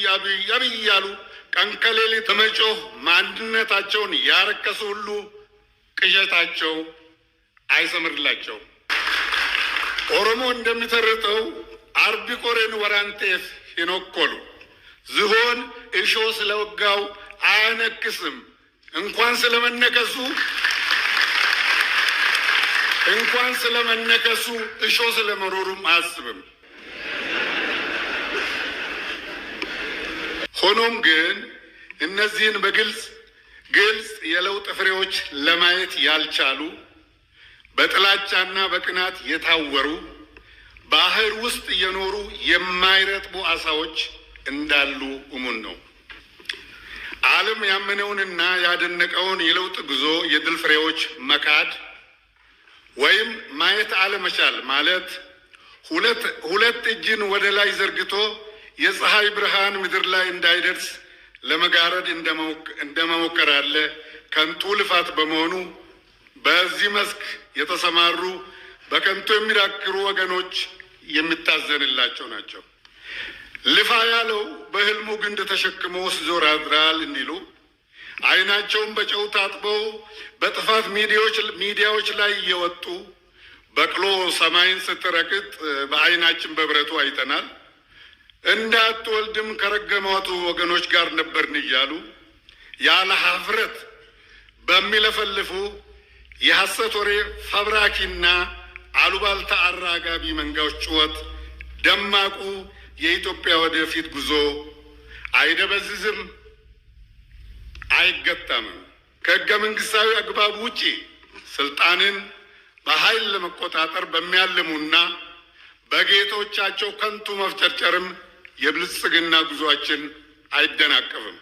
አብይ እያሉ ቀን ከሌሊት በመጮህ ማንነታቸውን ያረከሱ ሁሉ ቅዠታቸው አይሰምርላቸው። ኦሮሞ እንደሚተርተው አርቢ ቆሬን ወራንቴፍ ይኖኮሉ ዝሆን እሾ ስለወጋው አያነክስም። እንኳን ስለመነከሱ እሾ ስለመሮሩም አያስብም። ሆኖም ግን እነዚህን በግልጽ የለውጥ ፍሬዎች ለማየት ያልቻሉ በጥላቻና በቅናት የታወሩ ባህር ውስጥ እየኖሩ የማይረጥቡ አሳዎች እንዳሉ እሙን ነው። ዓለም ያመነውንና ያደነቀውን የለውጥ ጉዞ የድል ፍሬዎች መካድ ወይም ማየት አለመቻል ማለት ሁለት እጅን ወደ ላይ ዘርግቶ የፀሐይ ብርሃን ምድር ላይ እንዳይደርስ ለመጋረድ እንደመሞከር ያለ ከንቱ ልፋት በመሆኑ በዚህ መስክ የተሰማሩ በከንቱ የሚዳክሩ ወገኖች የሚታዘንላቸው ናቸው። ልፋ ያለው በህልሙ ግንድ ተሸክሞ ሲዞር ያድራል እንዲሉ ዓይናቸውን በጨው ታጥበው በጥፋት ሚዲያዎች ላይ እየወጡ በቅሎ ሰማይን ስትረግጥ በዓይናችን በብረቱ አይተናል። እንዳትወልድም ከረገሟቱ ወገኖች ጋር ነበርን እያሉ ያለ ሀፍረት በሚለፈልፉ የሐሰት ወሬ ፈብራኪና አሉባልታ አራጋቢ መንጋዎች ጩኸት ደማቁ የኢትዮጵያ ወደፊት ጉዞ አይደበዝዝም፣ አይገታምም። ከሕገ መንግስታዊ አግባብ ውጪ ስልጣንን በኃይል ለመቆጣጠር በሚያልሙና በጌቶቻቸው ከንቱ መፍጨርጨርም የብልጽግና ጉዟችን አይደናቀፍም።